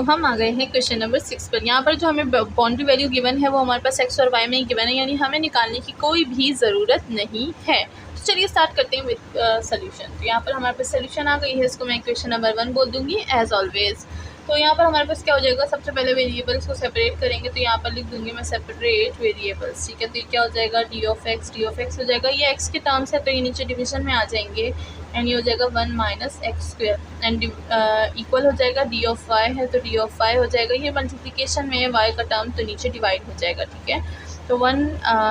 हम आ गए हैं क्वेश्चन नंबर 6 पर। यहाँ पर जो हमें बाउंड्री वैल्यू गिवन है वो हमारे पास x और y में ही गिवन है, यानी हमें निकालने की कोई भी ज़रूरत नहीं है। तो चलिए स्टार्ट करते हैं विद सोल्यूशन। तो यहाँ पर हमारे पास सोल्यूशन आ गई है, इसको मैं क्वेश्चन नंबर 1 बोल दूँगी एज ऑलवेज। तो यहाँ पर हमारे पास क्या हो जाएगा, सबसे पहले वेरिएबल्स को सेपरेट करेंगे, तो यहाँ पर लिख दूँगी मैं सेपरेट वेरिएबल्स, ठीक है। तो ये क्या हो जाएगा, डी ऑफ एक्स हो जाएगा, ये x के टर्म्स है तो ये नीचे डिवीजन में आ जाएंगे, एंड ये हो जाएगा 1 minus x square, and equal हो जाएगा डी ऑफ वाई है तो डी ऑफ वाई हो जाएगा, ये मल्टीप्लिकेशन में वाई का टर्म तो नीचे डिवाइड हो जाएगा, ठीक है। तो 1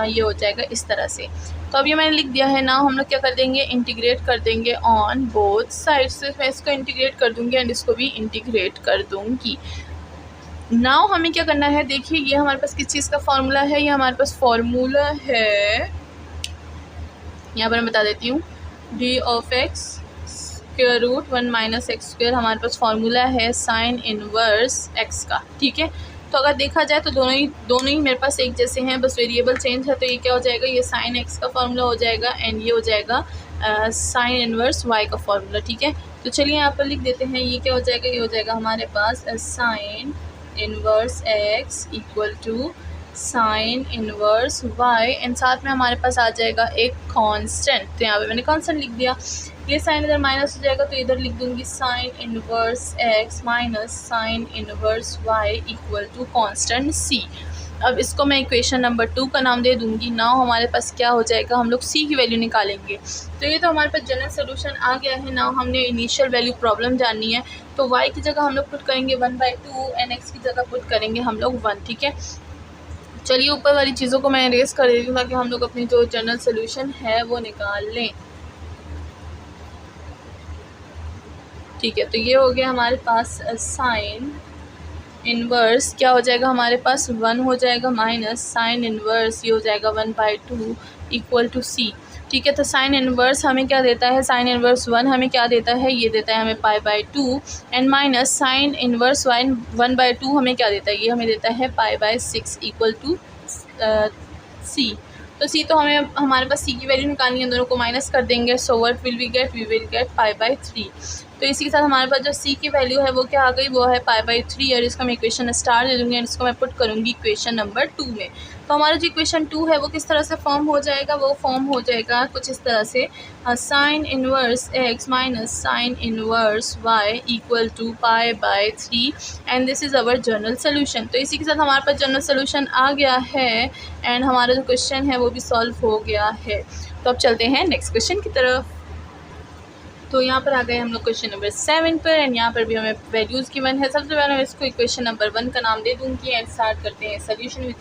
ये हो जाएगा इस तरह से। तो अब ये मैंने लिख दिया है ना, हम लोग क्या कर देंगे, इंटीग्रेट कर देंगे ऑन बोथ साइड्स से। मैं इसको इंटीग्रेट कर दूँगी एंड इसको भी इंटीग्रेट कर दूँगी। नाउ हमें क्या करना है, देखिए ये हमारे पास किस चीज़ का फार्मूला है, ये हमारे पास फार्मूला है, यहाँ पर मैं बता देती हूँ, D of X square root 1 minus X square हमारे पास फार्मूला है साइन इनवर्स एक्स का, ठीक है। तो अगर देखा जाए तो दोनों ही मेरे पास एक जैसे हैं, बस वेरिएबल चेंज है। तो ये क्या हो जाएगा, ये साइन एक्स का फार्मूला हो जाएगा एंड ये हो जाएगा साइन इनवर्स वाई का फार्मूला, ठीक है। तो चलिए यहाँ पर लिख देते हैं, ये क्या हो जाएगा, ये हो जाएगा हमारे पास sine inverse x equal to sine inverse y, and साथ में हमारे पास आ जाएगा एक कांस्टेंट। तो यहाँ पे मैंने कांस्टेंट लिख दिया, ये साइन इधर माइनस हो जाएगा तो इधर लिख दूंगी sine inverse x minus sine inverse y equal to constant c. अब इसको मैं इक्वेशन नंबर 2 का नाम दे दूंगी। नाउ हमारे पास क्या हो जाएगा, हम लोग सी की वैल्यू निकालेंगे। तो ये तो हमारे पास जनरल सोल्यूशन आ गया है। नाउ हमने इनिशियल वैल्यू प्रॉब्लम जाननी है, तो वाई की जगह हम लोग पुट करेंगे 1/2 एंड एक्स की जगह पुट करेंगे हम लोग 1, ठीक है। चलिए ऊपर वाली चीज़ों को मैं इरेज कर देती हूँ ताकि हम लोग अपनी जो जनरल सोल्यूशन है वो निकाल लें, ठीक है। तो ये हो गया हमारे पास साइन इनवर्स, क्या हो जाएगा हमारे पास 1 हो जाएगा माइनस साइन इनवर्स, ये हो जाएगा 1/2 इक्वल टू सी, ठीक है। तो साइन इनवर्स हमें क्या देता है, साइन इनवर्स 1 हमें क्या देता है, ये देता है हमें π/2, एंड माइनस साइन इनवर्स 1/2 हमें क्या देता है, ये हमें देता है π/6 इक्वल टू सी। तो सी तो हमारे पास सी की वैल्यू निकालनी है, दोनों को माइनस कर देंगे, so what will we will get π/3। तो इसी के साथ हमारे पास जो सी की वैल्यू है वो क्या आ गई, वो है π/3, और इसका मैं इक्वेशन स्टार दे दूँगी एंड इसको मैं पुट करूँगी इक्वेशन नंबर 2 में। तो हमारा जो इक्वेशन 2 है वो किस तरह से फॉर्म हो जाएगा, वो फॉर्म हो जाएगा कुछ इस तरह से, sine inverse x minus sine inverse y equal to π/3, and this is our general solution. तो इसी के साथ हमारे पास जनरल सोल्यूशन आ गया है एंड हमारा जो क्वेश्चन है वो भी सॉल्व हो गया है। तो अब चलते हैं नेक्स्ट क्वेश्चन की तरफ। तो यहाँ पर आ गए हम लोग क्वेश्चन नंबर 7 पर, एंड यहाँ पर भी हमें वैल्यूज़ गिवन है। सबसे पहले मैं इसको इक्वेशन नंबर 1 का नाम दे दूँगी एंड स्टार्ट करते हैं सोल्यूशन विद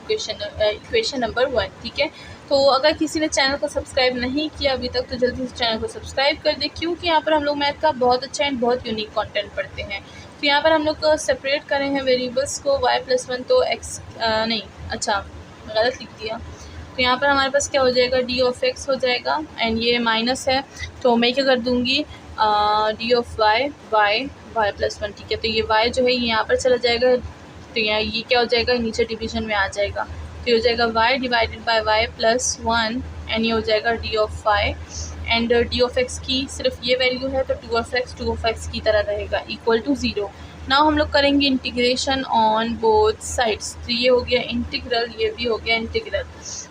इक्वेशन नंबर 1, ठीक है। तो अगर किसी ने चैनल को सब्सक्राइब नहीं किया अभी तक तो जल्दी से चैनल को सब्सक्राइब कर दे, क्योंकि यहाँ पर हम लोग मैथ का बहुत अच्छा एंड बहुत यूनिक कंटेंट पढ़ते हैं। तो यहाँ पर हम लोग सेपरेट करें हैं वेरिएबल्स को, y+1 तो x नहीं, अच्छा गलत लिख दिया। तो यहाँ पर हमारे पास क्या हो जाएगा, डी ऑफ एक्स हो जाएगा, एंड ये माइनस है तो मैं क्या कर दूँगी, डी ऑफ वाई y+1, ठीक है। तो ये y जो है ये यहाँ पर चला जाएगा, तो यहाँ ये क्या हो जाएगा, नीचे डिवीजन में आ जाएगा, तो ये हो जाएगा y divided by y+1, and ये हो जाएगा D of Y, and D of X की सिर्फ ये वैल्यू है तो 2 ऑफ एक्स की तरह रहेगा इक्वल टू 0। नाउ हम लोग करेंगे इंटीग्रेशन ऑन बोथ साइड्स। तो ये हो गया इंटीग्रल, ये भी हो गया इंटीग्रल।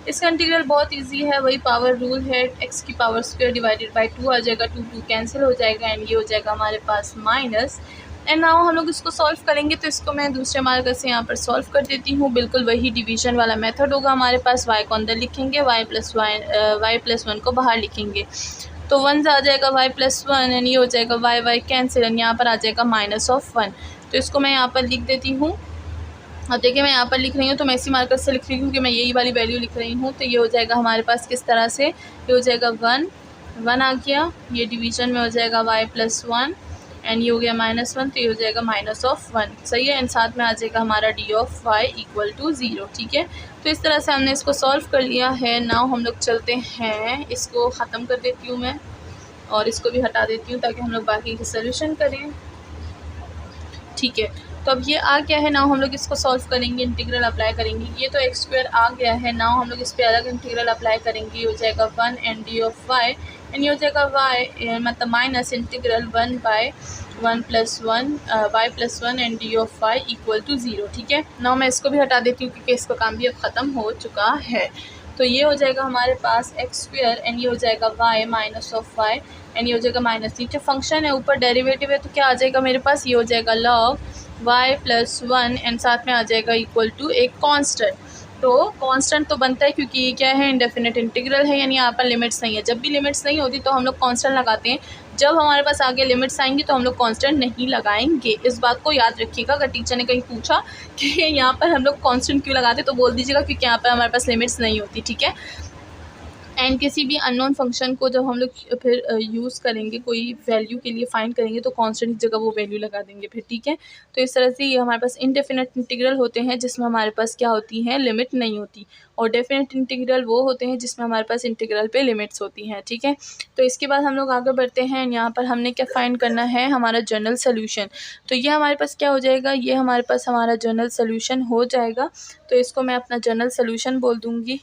इसका इंटीग्रल बहुत इजी है, वही पावर रूल है, x की पावर स्क्वायर डिवाइडेड बाय 2 आ जाएगा, 2 कैंसिल हो जाएगा, एंड ये हो जाएगा हमारे पास माइनस। एंड नाउ हम लोग इसको सॉल्व करेंगे, तो इसको मैं दूसरे मार्कर से यहाँ पर सॉल्व कर देती हूँ। बिल्कुल वही डिवीजन वाला मेथड होगा हमारे पास, y को अंदर लिखेंगे, y+1 को बाहर लिखेंगे, तो 1 आ जाएगा y+1, एंड ये हो जाएगा y कैंसिल, एंड यहाँ पर आ जाएगा -1। तो इसको मैं यहाँ पर लिख देती हूँ। अब देखिए मैं यहाँ पर लिख रही हूँ तो मैं इसी मार्कर से लिख रही हूँ क्योंकि मैं यही वाली वैल्यू लिख रही हूँ। तो ये हो जाएगा हमारे पास किस तरह से, ये हो जाएगा 1 आ गया, ये डिवीजन में हो जाएगा y+1, एंड ये हो गया -1, तो ये हो जाएगा -1, सही है। एंड साथ में आ जाएगा हमारा D of Y equal to 0, ठीक है। तो इस तरह से हमने इसको सॉल्व कर लिया है। नाउ हम लोग चलते हैं, इसको ख़त्म कर देती हूँ मैं और इसको भी हटा देती हूँ ताकि हम लोग बाकी की सोल्यूशन करें, ठीक है। तो अब ये आ गया है, नाउ हम लोग इसको सॉल्व करेंगे, इंटीग्रल अप्लाई करेंगे। ये तो x² आ गया है, नाउ हम लोग इस पर अलग इंटीग्रल अप्लाई करेंगे, ये हो जाएगा 1 and D of Y, and ये हो जाएगा वाई मतलब minus integral 1/1 Y plus 1 and D of Y equal to 0। ठीक है, नाउ मैं इसको भी हटा देती हूँ क्योंकि इसका काम भी अब ख़त्म हो चुका है। तो ये हो जाएगा हमारे पास एक्स स्क्वेयर एंड ये हो जाएगा Y minus of Y and ये हो जाएगा माइनस, नीचे फंक्शन है ऊपर डेरिवेटिव है तो क्या आ जाएगा मेरे पास, ये हो जाएगा लॉग y प्लस 1 एंड साथ में आ जाएगा इक्वल टू एक कांस्टेंट। तो कांस्टेंट तो बनता है क्योंकि ये क्या है, इंडेफिनिट इंटीग्रल है, यानी यहाँ पर लिमिट्स नहीं है। जब भी लिमिट्स नहीं होती तो हम लोग कांस्टेंट लगाते हैं, जब हमारे पास आगे लिमिट्स आएंगी तो हम लोग कांस्टेंट नहीं लगाएंगे। इस बात को याद रखिएगा। अगर टीचर ने कहीं पूछा कि यहाँ पर हम लोग कांस्टेंट क्यों लगाते तो बोल दीजिएगा क्योंकि यहाँ पर हमारे पास लिमिट्स नहीं होती। ठीक है, एंड किसी भी अननोन फंक्शन को जब हम लोग फिर यूज़ करेंगे कोई वैल्यू के लिए फाइंड करेंगे तो कांस्टेंट की जगह वो वैल्यू लगा देंगे फिर। ठीक है, तो इस तरह से ये हमारे पास इनडेफिनिट इंटीग्रल होते हैं जिसमें हमारे पास क्या होती है, लिमिट नहीं होती, और डेफिनेट इंटीग्रल वो होते हैं जिसमें हमारे पास इंटीग्रल पे लिमिट्स होती हैं। ठीक है, तो इसके बाद हम लोग आगे बढ़ते हैं। यहाँ पर हमने क्या फाइंड करना है, हमारा जनरल सोल्यूशन। तो ये हमारे पास क्या हो जाएगा, ये हमारे पास हमारा जनरल सोल्यूशन हो जाएगा। तो इसको मैं अपना जनरल सोल्यूशन बोल दूँगी।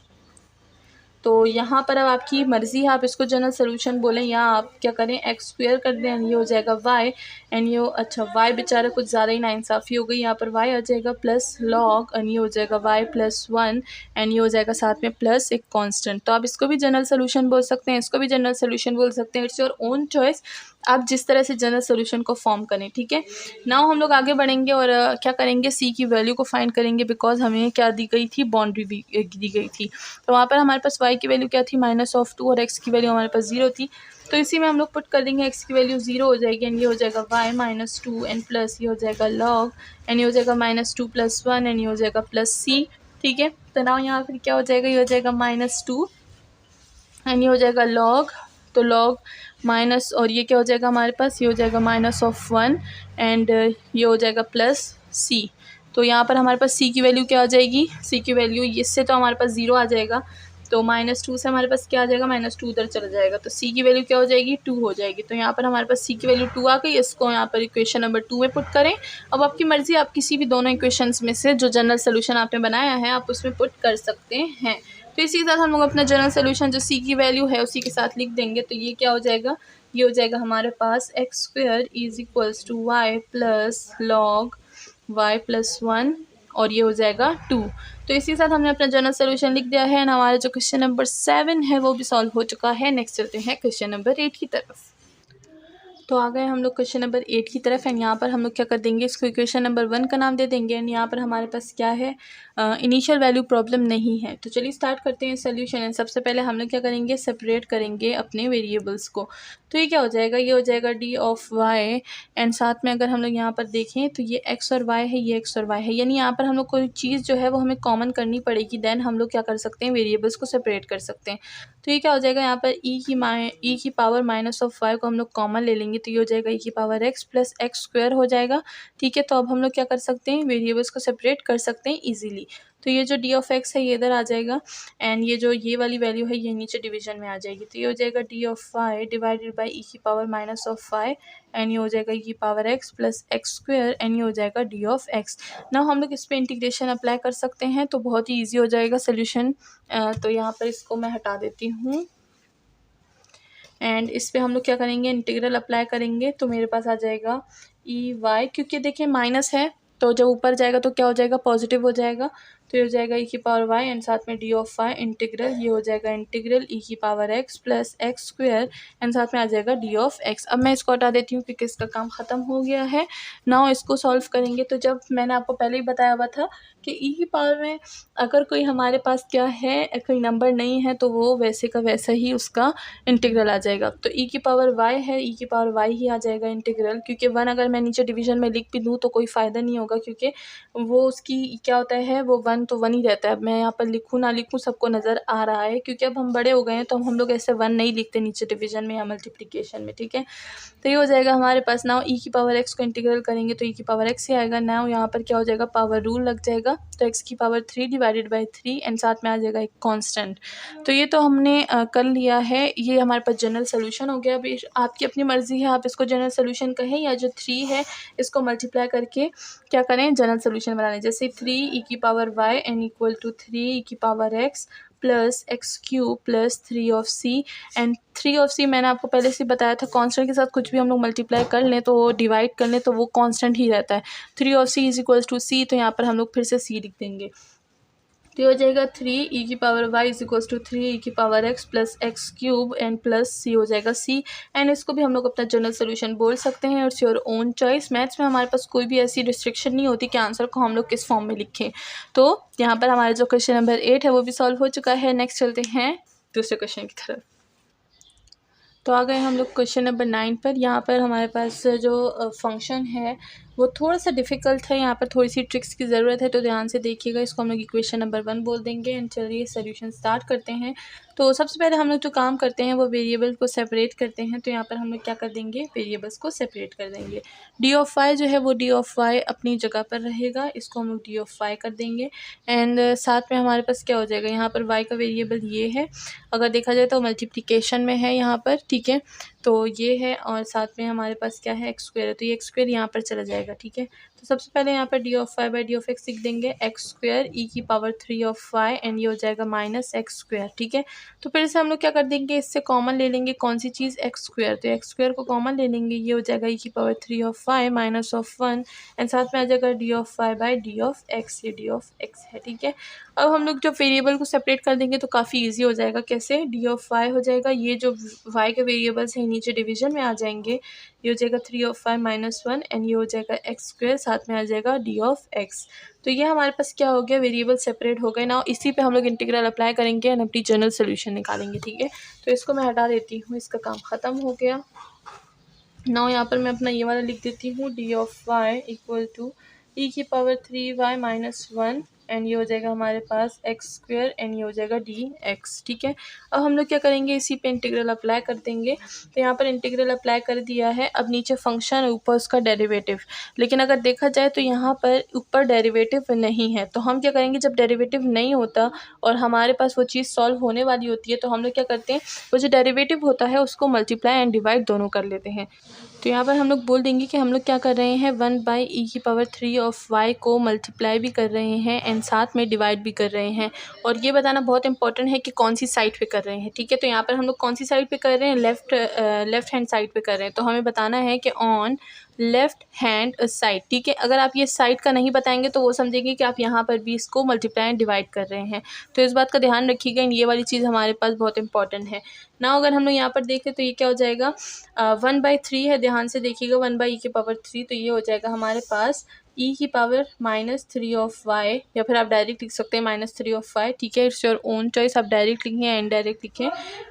तो यहाँ पर अब आपकी मर्ज़ी है, आप इसको जनरल सोल्यूशन बोलें या आप क्या करें, एक्स स्क्वेयर कर दें एंड ये हो जाएगा वाई एंड ये अच्छा वाई बेचारा कुछ ज़्यादा ही नाइंसाफ़ी हो गई, यहाँ पर वाई आ जाएगा प्लस लॉग एंड ये हो जाएगा वाई प्लस 1 एंड ये हो जाएगा साथ में प्लस एक कांस्टेंट। तो आप इसको भी जनरल सोल्यूशन बोल सकते हैं, इसको भी जनरल सोल्यूशन बोल सकते हैं। इट्स योर ओन चॉइस, आप जिस तरह से जनरल सोल्यूशन को फॉर्म करें। ठीक है, नाउ हम लोग आगे बढ़ेंगे और क्या करेंगे, सी की वैल्यू को फाइंड करेंगे बिकॉज हमें क्या दी गई थी, बाउंड्री दी गई थी। तो वहाँ पर हमारे पास y की वैल्यू क्या थी, -2 और x की वैल्यू हमारे पास 0 थी। तो इसी में हम लोग पुट कर देंगे, x की वैल्यू 0 हो जाएगी एंड ये हो जाएगा y -2 एंड प्लस ये हो जाएगा log एंड ये हो जाएगा -2 + 1 एंड ये हो जाएगा प्लस c। ठीक है, तो नाउ यहाँ फिर क्या हो जाएगा, ये हो जाएगा -2 एंड ये हो जाएगा log, तो log माइनस और ये क्या हो जाएगा हमारे पास, ये हो जाएगा -1 एंड ये हो जाएगा प्लस c। तो यहाँ पर हमारे पास c की वैल्यू क्या आ जाएगी, c की वैल्यू इससे तो हमारे पास 0 आ जाएगा, तो -2 से हमारे पास क्या आ जाएगा, -2 उधर चला जाएगा, तो c की वैल्यू क्या हो जाएगी, 2 हो जाएगी। तो यहाँ पर हमारे पास c की वैल्यू 2 आ गई। इसको यहाँ पर इक्वेशन नंबर 2 में पुट करें। अब आपकी मर्ज़ी, आप किसी भी दोनों इक्वेशंस में से जो जनरल सोल्यूशन आपने बनाया है आप उसमें पुट कर सकते हैं। तो इसी के साथ हम लोग अपना जनरल सोल्यूशन जो c की वैल्यू है उसी के साथ लिख देंगे। तो ये क्या हो जाएगा, ये हो जाएगा हमारे पास x square is equals to y plus log y plus 1 और ये हो जाएगा 2। तो इसी के साथ हमने अपना जनरल सोल्यूशन लिख दिया है। हमारा जो क्वेश्चन नंबर 7 है वो भी सॉल्व हो चुका है। नेक्स्ट चलते हैं क्वेश्चन नंबर 8 की तरफ। तो आ गए हम लोग क्वेश्चन नंबर 8 की तरफ एंड यहाँ पर हम लोग क्या कर देंगे, इसको इक्वेशन नंबर 1 का नाम दे देंगे एंड यहाँ पर हमारे पास क्या है, इनिशियल वैल्यू प्रॉब्लम नहीं है। तो चलिए स्टार्ट करते हैं सोल्यूशन एंड सबसे पहले हम लोग क्या करेंगे, सेपरेट करेंगे अपने वेरिएबल्स को। तो ये क्या हो जाएगा, ये हो जाएगा डी ऑफ वाई एंड साथ में अगर हम लोग यहाँ पर देखें तो ये एक्स और वाई है, ये एक्स और वाई है, यानी यहाँ पर हम लोग कोई चीज़ जो है वो हमें कॉमन करनी पड़ेगी, देन हम लोग क्या कर सकते हैं, वेरिएबल्स को सेपरेट कर सकते हैं। तो ये क्या हो जाएगा, यहाँ पर ई की पावर -5 को हम लोग कॉमन ले लेंगे, तो ये हो जाएगा ई की power x plus x square हो जाएगा। ठीक है, तो अब हम लोग क्या कर सकते हैं, वेरिएबल्स को सेपरेट कर सकते हैं इजीली। तो ये जो डी ऑफ एक्स है ये इधर आ जाएगा एंड ये जो ये वाली वैल्यू है ये नीचे डिवीजन में आ जाएगी। तो ये हो जाएगा D of Y divided by e की पावर -5 एंड ये हो जाएगा ई की power x plus x square and ये हो जाएगा डी ऑफ एक्स। ना हम लोग इस पर इंटीग्रेशन अप्लाई कर सकते हैं तो बहुत ही ईजी हो जाएगा सोल्यूशन। तो यहाँ पर इसको मैं हटा देती हूँ एंड इस पे हम लोग क्या करेंगे, इंटीग्रल अप्लाई करेंगे। तो मेरे पास आ जाएगा ई वाई, क्योंकि देखिए माइनस है तो जब ऊपर जाएगा तो क्या हो जाएगा, पॉजिटिव हो जाएगा। तो ये हो जाएगा ई की पावर वाई एंड साथ में डी ऑफ वाई इंटीग्रल, ये हो जाएगा इंटीग्रल ई की power x plus x square and साथ में आ जाएगा डी ऑफ एक्स। अब मैं इसको हटा देती हूँ क्योंकि इसका काम ख़त्म हो गया है। नाउ इसको सॉल्व करेंगे। तो जब मैंने आपको पहले ही बताया हुआ था कि ई की पावर में अगर कोई हमारे पास क्या है, कोई नंबर नहीं है तो वो वैसे का वैसा ही उसका इंटीग्रल आ जाएगा। तो ई की पावर वाई है, ई की पावर वाई ही आ जाएगा इंटीग्रल, क्योंकि 1 अगर मैं नीचे डिवीजन में लिख भी दूँ तो कोई फ़ायदा नहीं होगा क्योंकि वो उसकी क्या होता है, वो 1 तो 1 ही रहता है। अब मैं यहाँ पर लिखूँ ना लिखूँ सबको नज़र आ रहा है, क्योंकि अब हम बड़े हो गए हैं तो हम लोग ऐसे 1 नहीं लिखते नीचे डिवीजन में या मल्टीप्लिकेशन में। ठीक है, तो ये हो जाएगा हमारे पास। नाउ ई की पावर एक्स को इंटीग्रल करेंगे तो ई की पावर एक्स ही आएगा। नाउ यहाँ पर क्या हो जाएगा, पावर रूल लग जाएगा, तो एक्स की पावर 3 डिवाइडेड बाई 3 एंड साथ में आ जाएगा एक कांस्टेंट। तो ये तो हमने कर लिया है, ये हमारे पास जनरल सोल्यूशन हो गया। अभी आपकी अपनी मर्ज़ी है, आप इसको जनरल सोल्यूशन कहें या जो 3 है इसको मल्टीप्लाई करके क्या करें, जनरल सोल्यूशन बनाने। जैसे 3 ई की power Y N equal to 3 ई की power x plus x cube plus 3 and 3 मैंने आपको पहले से बताया था कांस्टेंट के साथ कुछ भी हम लोग मल्टीप्लाई कर लें तो डिवाइड कर लें तो वो कांस्टेंट ही रहता है। 3 इज इक्वल्स टू सी, तो यहाँ पर हम लोग फिर से सी लिख देंगे। तो ये हो जाएगा 3 ई की power y is equals to 3 ई की power x plus x cube and plus c हो जाएगा सी। एंड इसको भी हम लोग अपना जनरल सोल्यूशन बोल सकते हैं, it's your own choice. Maths में हमारे पास कोई भी ऐसी रिस्ट्रिक्शन नहीं होती कि आंसर को हम लोग किस फॉर्म में लिखें। तो यहाँ पर हमारा जो क्वेश्चन नंबर 8 है वो भी सॉल्व हो चुका है। नेक्स्ट चलते हैं दूसरे क्वेश्चन की तरफ। तो आ गए हम लोग क्वेश्चन नंबर 9 पर। यहाँ पर हमारे पास जो फंक्शन है वो थोड़ा सा डिफ़िकल्ट है, यहाँ पर थोड़ी सी ट्रिक्स की ज़रूरत है, तो ध्यान से देखिएगा। इसको हम लोग इक्वेशन नंबर 1 बोल देंगे। एंड चलिए सोल्यूशन स्टार्ट करते हैं। तो सबसे पहले हम लोग जो काम करते हैं वो वेरिएबल को सेपरेट करते हैं। तो यहाँ पर हम लोग क्या कर देंगे, वेरिएबल्स को सेपरेट कर देंगे। डी ऑफ वाई जो है वो डी ऑफ वाई अपनी जगह पर रहेगा, इसको हम लोग डी ऑफ वाई कर देंगे। एंड साथ में हमारे पास क्या हो जाएगा, यहाँ पर वाई का वेरिएबल ये है, अगर देखा जाए तो मल्टीप्लिकेशन में है यहाँ पर, ठीक है। तो ये है और साथ में हमारे पास क्या है, एक्स स्क्वायर है, तो ये एक्स स्क्वायर यहाँ पर चला जाएगा, ठीक है। तो सबसे पहले यहाँ पर D of Y by D of X लिख देंगे, एक्स स्क्वायर ई की पावर 3 ऑफ वाई एंड ये हो जाएगा माइनस एक्स स्क्वायर, ठीक है। तो फिर से हम लोग क्या कर देंगे, इससे कॉमन ले लेंगे कौन सी चीज़, एक्स स्क्वायर। तो एक्स स्क्वायर को कॉमन ले लेंगे, ये हो जाएगा ई की power 3 of Y minus of 1 and साथ में आ जाएगा D of Y by D of X, ये डी ऑफ एक्स है, ठीक है। अब हम लोग जब वेरिएबल को सेपरेट कर देंगे तो काफ़ी ईजी हो जाएगा। कैसे, डी ऑफ वाई हो जाएगा, ये जो वाई के वेरिएबल्स हैं नीचे डिवीजन में आ जाएंगे, ये हो जाएगा 3 ऑफ वाई माइनस 1 एंड ये हो जाएगा एक्स स्क्वायर, साथ में आ जाएगा डी ऑफ एक्स। तो ये हमारे पास क्या हो गया, वेरिएबल सेपरेट हो गए ना। इसी पे हम लोग इंटीग्रल अप्लाई करेंगे एंड अपनी जनरल सोल्यूशन निकालेंगे, ठीक है। तो इसको मैं हटा देती हूँ, इसका काम ख़त्म हो गया। नाउ यहाँ पर मैं अपना ये वाला लिख देती हूँ, D of Y equal to e की पावर 3 वाई माइनस 1 एंड ये हो जाएगा हमारे पास एक्स स्क्वायर एंड ये हो जाएगा डी एक्स, ठीक है। अब हम लोग क्या करेंगे, इसी पे इंटीग्रल अप्लाई कर देंगे। तो यहाँ पर इंटीग्रल अप्लाई कर दिया है। अब नीचे फंक्शन, ऊपर उसका डेरिवेटिव। लेकिन अगर देखा जाए तो यहाँ पर ऊपर डेरिवेटिव नहीं है, तो हम क्या करेंगे, जब डेरिवेटिव नहीं होता और हमारे पास वो चीज़ सॉल्व होने वाली होती है तो हम लोग क्या करते हैं, वो जो डेरिवेटिव होता है उसको मल्टीप्लाई एंड डिवाइड दोनों कर लेते हैं। तो यहाँ पर हम लोग बोल देंगे कि हम लोग क्या कर रहे हैं, 1 बाई ई की पावर 3 ऑफ वाई को मल्टीप्लाई भी कर रहे हैं एंड साथ में डिवाइड भी कर रहे हैं। और ये बताना बहुत इंपॉर्टेंट है कि कौन सी साइड पे कर रहे हैं, ठीक है। तो यहाँ पर हम लोग कौन सी साइड पे कर रहे हैं, लेफ़्ट हैंड साइड पे कर रहे हैं। तो हमें बताना है कि ऑन लेफ़्ट हैंड साइड, ठीक है। अगर आप ये साइड का नहीं बताएंगे तो वो समझेंगे कि आप यहाँ पर भी इसको मल्टीप्लाई एंड डिवाइड कर रहे हैं। तो इस बात का ध्यान रखिएगा, ये वाली चीज़ हमारे पास बहुत इंपॉर्टेंट है ना। अगर हम लोग यहाँ पर देखें तो ये क्या हो जाएगा, 1/3 है, ध्यान से देखिएगा, 1 बाई ई की पावर 3, तो ये हो जाएगा हमारे पास ई की पावर -3 ऑफ वाई, या फिर आप डायरेक्ट लिख सकते हैं -3 ऑफ वाई, ठीक है। इट्स योर ओन चॉइस, आप डायरेक्ट लिखें या इनडायरेक्ट लिखें।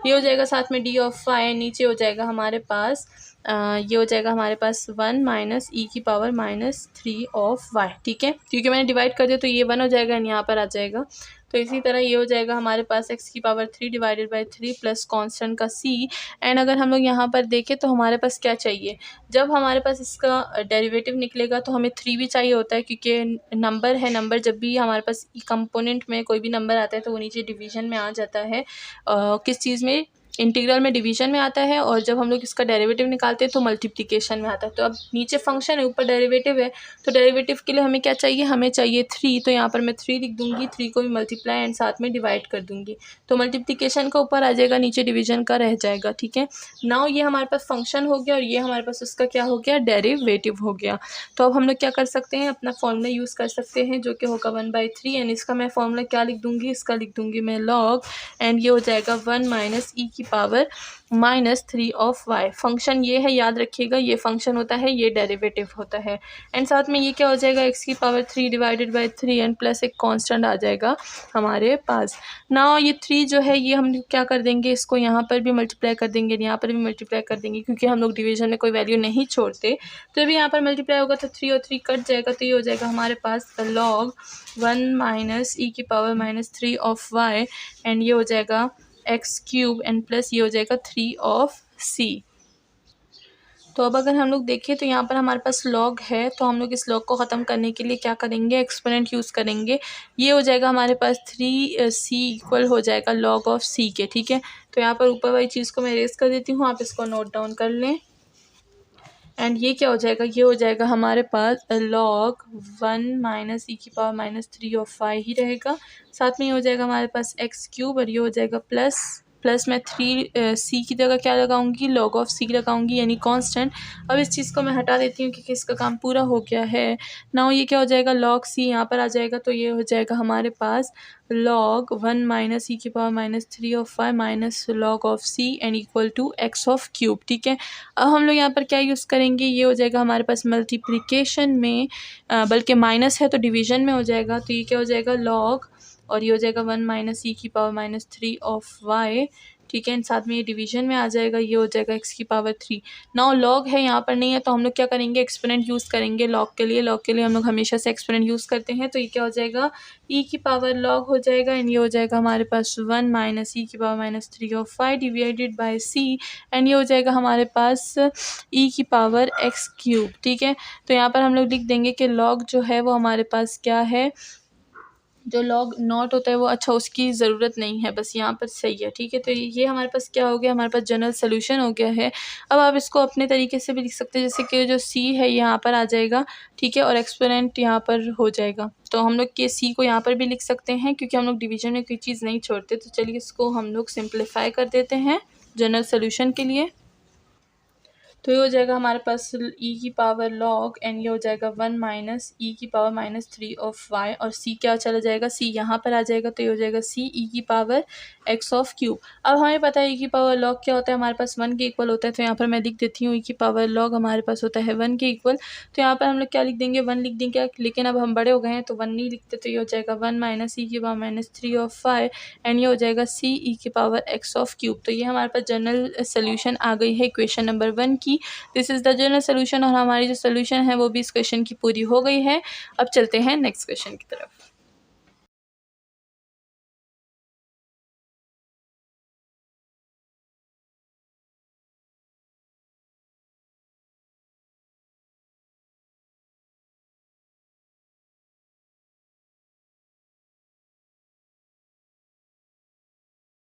ये हो जाएगा साथ में डी ऑफ वाई, नीचे हो जाएगा हमारे पास ये हो जाएगा हमारे पास 1 माइनस ई की पावर -3 ऑफ वाई, ठीक है। क्योंकि मैंने डिवाइड कर दिया तो ये 1 हो जाएगा एंड यहाँ पर आ जाएगा। तो इसी तरह ये हो जाएगा हमारे पास एक्स की power 3 divided by 3 plus constant का सी। एंड अगर हम लोग यहाँ पर देखें तो हमारे पास क्या चाहिए, जब हमारे पास इसका डेरिवेटिव निकलेगा तो हमें 3 भी चाहिए होता है, क्योंकि नंबर है, नंबर जब भी हमारे पास कंपोनेंट में कोई भी नंबर आता है तो वो नीचे डिवीजन में आ जाता है। किस चीज़ में, इंटीग्रल में डिवीजन में आता है, और जब हम लोग इसका डेरिवेटिव निकालते हैं तो मल्टीप्लिकेशन में आता है। तो अब नीचे फंक्शन है, ऊपर डेरिवेटिव है, तो डेरिवेटिव के लिए हमें क्या चाहिए, हमें चाहिए 3। तो यहाँ पर मैं 3 लिख दूंगी, 3 को भी मल्टीप्लाई एंड साथ में डिवाइड कर दूंगी। तो मल्टीप्लिकेशन का ऊपर आ जाएगा, नीचे डिवीजन का रह जाएगा, ठीक है। नाउ ये हमारे पास फंक्शन हो गया और ये हमारे पास उसका क्या हो गया, डेरिवेटिव हो गया। तो अब हम लोग क्या कर सकते हैं, अपना फॉर्मूला यूज़ कर सकते हैं, जो कि होगा 1/3 एंड इसका मैं फॉर्मूला क्या लिख दूंगी, इसका लिख दूंगी मैं लॉग, एंड ये हो जाएगा 1 माइनस ई की पावर -3 ऑफ वाई। फंक्शन ये है, याद रखिएगा, ये फंक्शन होता है, ये डेरिवेटिव होता है। एंड साथ में ये क्या हो जाएगा, एक्स की power 3 divided by 3 and plus एक कांस्टेंट आ जाएगा हमारे पास। नाउ ये 3 जो है ये हम क्या कर देंगे, इसको यहाँ पर भी मल्टीप्लाई कर देंगे, यहाँ पर भी मल्टीप्लाई कर देंगे, क्योंकि हम लोग डिवीजन में कोई वैल्यू नहीं छोड़ते। तो अभी यहाँ पर मल्टीप्लाई होगा तो 3 और 3 कट जाएगा, तो ये हो जाएगा हमारे पास लॉग 1 माइनस ई की पावर -3 ऑफ वाई एंड ये हो जाएगा एक्स क्यूब एंड प्लस ये हो जाएगा 3 ऑफ सी। तो अब अगर हम लोग देखें तो यहाँ पर हमारे पास लॉग है, तो हम लोग इस लॉग को ख़त्म करने के लिए क्या करेंगे, एक्सपोनेंट यूज़ करेंगे। ये हो जाएगा हमारे पास 3c इक्वल हो जाएगा लॉग ऑफ c के, ठीक है। तो यहाँ पर ऊपर वाली चीज़ को मैं इरेज कर देती हूँ, आप इसको नोट डाउन कर लें। एंड ये क्या हो जाएगा, ये हो जाएगा हमारे पास log 1 माइनस ई की power minus 3 of why he रहेगा। साथ में ये हो जाएगा हमारे पास एक्स क्यूब और ये हो जाएगा प्लस मैं 3 सी की जगह क्या लगाऊंगी, log ऑफ सी लगाऊंगी यानी कांस्टेंट। अब इस चीज़ को मैं हटा देती हूँ क्योंकि इसका काम पूरा हो गया है। नाउ ये क्या हो जाएगा, log सी यहाँ पर आ जाएगा तो ये हो जाएगा हमारे पास log 1 माइनस ई की power minus 3 of Y minus log of C and equal to X of cube. ठीक है, अब हम लोग यहाँ पर क्या यूज़ करेंगे, ये हो जाएगा हमारे पास मल्टीप्लिकेशन में बल्कि माइनस है तो डिवीज़न में हो जाएगा। तो ये क्या हो जाएगा log और ये हो जाएगा 1 माइनस ई की पावर माइनस 3 ऑफ वाई। ठीक है, इन साथ में ये डिवीजन में आ जाएगा, ये हो जाएगा x की पावर 3। नाउ log है यहाँ पर नहीं है तो हम लोग क्या करेंगे, एक्सपोनेंट यूज़ करेंगे log के लिए। log के लिए हम लोग हमेशा से एक्सपोनेंट यूज़ करते हैं। तो ये क्या हो जाएगा, e की पावर log हो जाएगा एंड ये हो जाएगा हमारे पास 1 माइनस ई की power minus 3 of Y divided by c and ये हो जाएगा हमारे पास e की पावर x क्यूब। ठीक है, तो यहाँ पर हम लोग लिख देंगे कि log जो है वो हमारे पास क्या है, जो log नॉट होता है वो अच्छा उसकी ज़रूरत नहीं है, बस यहाँ पर सही है। ठीक है, तो ये हमारे पास क्या हो गया, हमारे पास जनरल सोल्यूशन हो गया है। अब आप इसको अपने तरीके से भी लिख सकते हैं, जैसे कि जो c है यहाँ पर आ जाएगा। ठीक है, और एक्सपोनेंट यहाँ पर हो जाएगा। तो हम लोग के c को यहाँ पर भी लिख सकते हैं क्योंकि हम लोग डिवीजन में कोई चीज़ नहीं छोड़ते। तो चलिए इसको हम लोग सिंप्लीफाई कर देते हैं जनरल सोल्यूशन के लिए। तो ये हो जाएगा हमारे पास e की पावर log एंड ये हो जाएगा 1 माइनस ई की पावर माइनस 3 ऑफ y और c क्या चला जाएगा, c यहाँ पर आ जाएगा तो ये हो जाएगा c e की पावर x ऑफ क्यूब। अब हमें पता है e की पावर log क्या होता है, हमारे पास 1 के इक्वल होता है। तो यहाँ पर मैं लिख देती हूँ e की पावर log हमारे पास होता है 1 के इक्वल। तो यहाँ पर हम लोग क्या लिख देंगे, 1 लिख देंगे, लेकिन अब हम बड़े हो गए हैं तो 1 नहीं लिखते। तो ये हो जाएगा 1 माइनस ई की power minus 3 of y and ये हो जाएगा c e की पावर x ऑफ क्यूब। तो ये हमारे पास जनरल सोल्यूशन आ गई है इक्वेशन नंबर 1 की। This is the general solution और हमारी जो सोल्यूशन है वो भी इस क्वेश्चन की पूरी हो गई है। अब चलते हैं नेक्स्ट क्वेश्चन की तरफ।